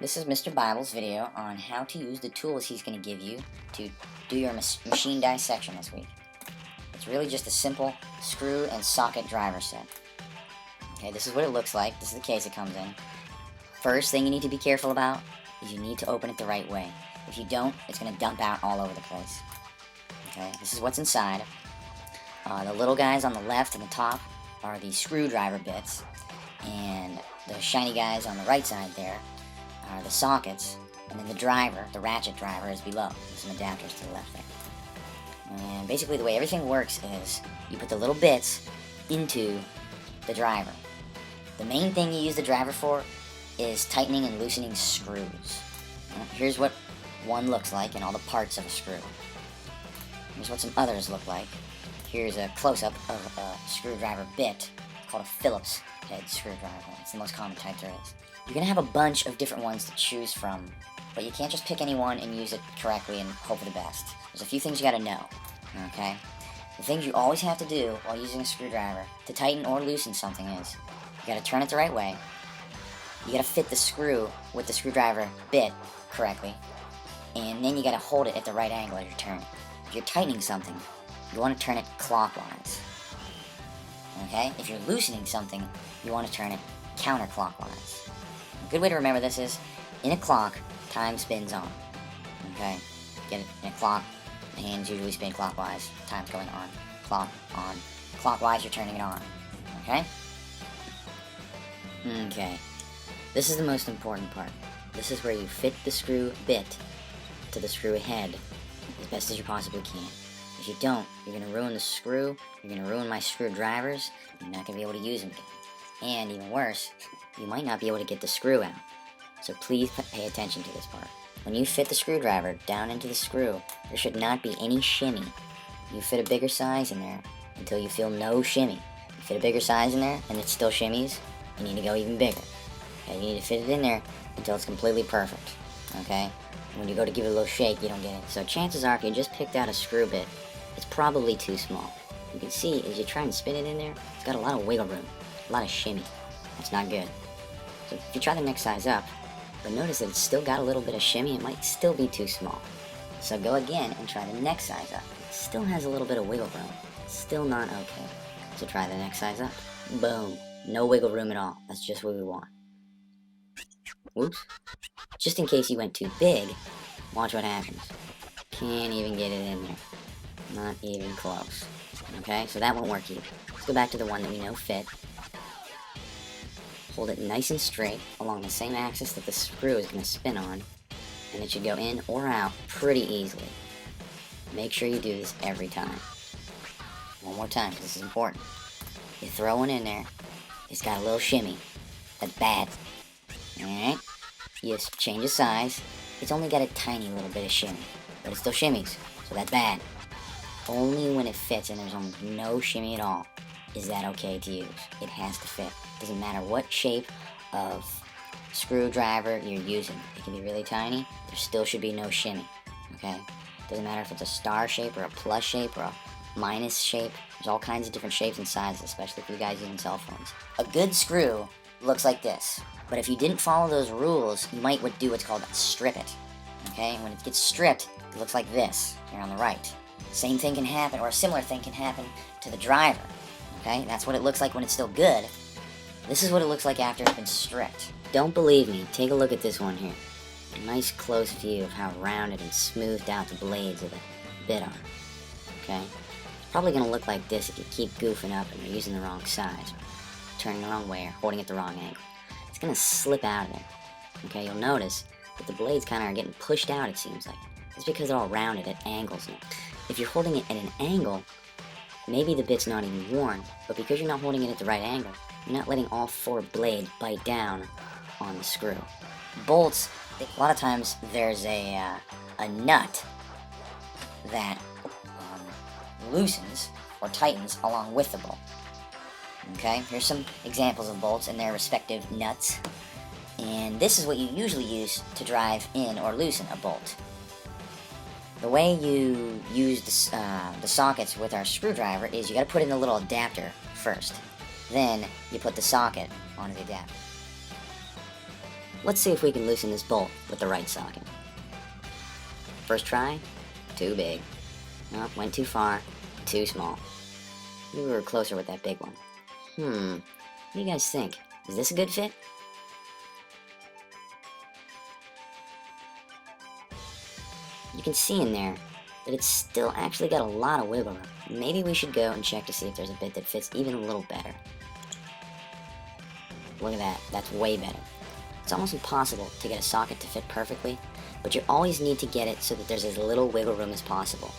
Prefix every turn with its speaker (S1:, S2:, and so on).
S1: This is Mr. Bible's video on how to use the tools he's going to give you to do your machine dissection this week. It's really just a simple screw and socket driver set. Okay, this is what it looks like. This is the case it comes in. First thing you need to be careful about is you need to open it the right way. If you don't, it's going to dump out all over the place. Okay, this is what's inside. The little guys on the left and the top are the screwdriver bits, and the shiny guys on the right side there are the sockets, and then the driver, the ratchet driver, is below. There's some adapters to the left there. And basically the way everything works is you put the little bits into the driver. The main thing you use the driver for is tightening and loosening screws. Here's what one looks like and all the parts of a screw. Here's what some others look like. Here's a close-up of a screwdriver bit called a Phillips head screwdriver. It's the most common type there is. You're going to have a bunch of different ones to choose from, but you can't just pick any one and use it correctly and hope for the best. There's a few things you got to know, okay? The things you always have to do while using a screwdriver to tighten or loosen something is you got to turn it the right way, you got to fit the screw with the screwdriver bit correctly, and then you got to hold it at the right angle as you turn it. If you're tightening something, you want to turn it clockwise. Okay? If you're loosening something, you want to turn it counterclockwise. A good way to remember this is, in a clock, time spins on. Okay? Get it in a clock, the hands usually spin clockwise, time's going on. Clock, on. Clockwise, you're turning it on. Okay? Okay. This is the most important part. This is where you fit the screw bit to the screw head as best as you possibly can. If you don't, you're going to ruin the screw, you're going to ruin my screwdrivers, you're not going to be able to use them again. And even worse, you might not be able to get the screw out. So please pay attention to this part. When you fit the screwdriver down into the screw, there should not be any shimmy. You fit a bigger size in there until you feel no shimmy. You fit a bigger size in there and it still shimmies, you need to go even bigger. Okay, you need to fit it in there until it's completely perfect. Okay? When you go to give it a little shake, you don't get it. So chances are, if you just picked out a screw bit, it's probably too small. You can see, as you try and spin it in there, it's got a lot of wiggle room, a lot of shimmy. That's not good. So if you try the next size up, but notice that it's still got a little bit of shimmy, it might still be too small. So go again and try the next size up. It still has a little bit of wiggle room. Still not okay. So try the next size up. Boom. No wiggle room at all. That's just what we want. Whoops. Just in case you went too big, watch what happens. Can't even get it in there. Not even close. Okay, so that won't work either. Let's go back to the one that we know fit. Hold it nice and straight along the same axis that the screw is going to spin on, and it should go in or out pretty easily. Make sure you do this every time. One more time, because this is important. You throw one in there, it's got a little shimmy. That's bad. Alright? You change the size, it's only got a tiny little bit of shimmy, but it still shimmies, so that's bad. Only when it fits and there's almost no shimmy at all is that okay to use. It has to fit. Doesn't matter what shape of screwdriver you're using. It can be really tiny, there still should be no shimmy. Okay? Doesn't matter if it's a star shape or a plus shape or a minus shape. There's all kinds of different shapes and sizes, especially for you guys using cell phones. A good screw looks like this. But if you didn't follow those rules, you might do what's called strip it. Okay? When it gets stripped, it looks like this here on the right. Same thing can happen, or a similar thing can happen to the driver. Okay? That's what it looks like when it's still good. This is what it looks like after it's been stripped. Don't believe me? Take a look at this one here. A nice close view of how rounded and smoothed out the blades of the bit are. Okay? It's probably going to look like this if you keep goofing up and you're using the wrong size, or turning the wrong way, or holding it the wrong angle. It's going to slip out of there. Okay? You'll notice that the blades kind of are getting pushed out, it seems like. It's because they're all rounded at angles now. If you're holding it at an angle, maybe the bit's not even worn, but because you're not holding it at the right angle, you're not letting all four blades bite down on the screw. Bolts, a lot of times there's a nut that loosens or tightens along with the bolt. Okay, here's some examples of bolts and their respective nuts. And this is what you usually use to drive in or loosen a bolt. The way you use the sockets with our screwdriver is you got to put in the little adapter first. Then you put the socket onto the adapter. Let's see if we can loosen this bolt with the right socket. First try, too big. Oh, went too far, too small. Maybe we were closer with that big one. What do you guys think? Is this a good fit? You can see in there that it's still actually got a lot of wiggle room. Maybe we should go and check to see if there's a bit that fits even a little better. Look at that, that's way better. It's almost impossible to get a socket to fit perfectly, but you always need to get it so that there's as little wiggle room as possible.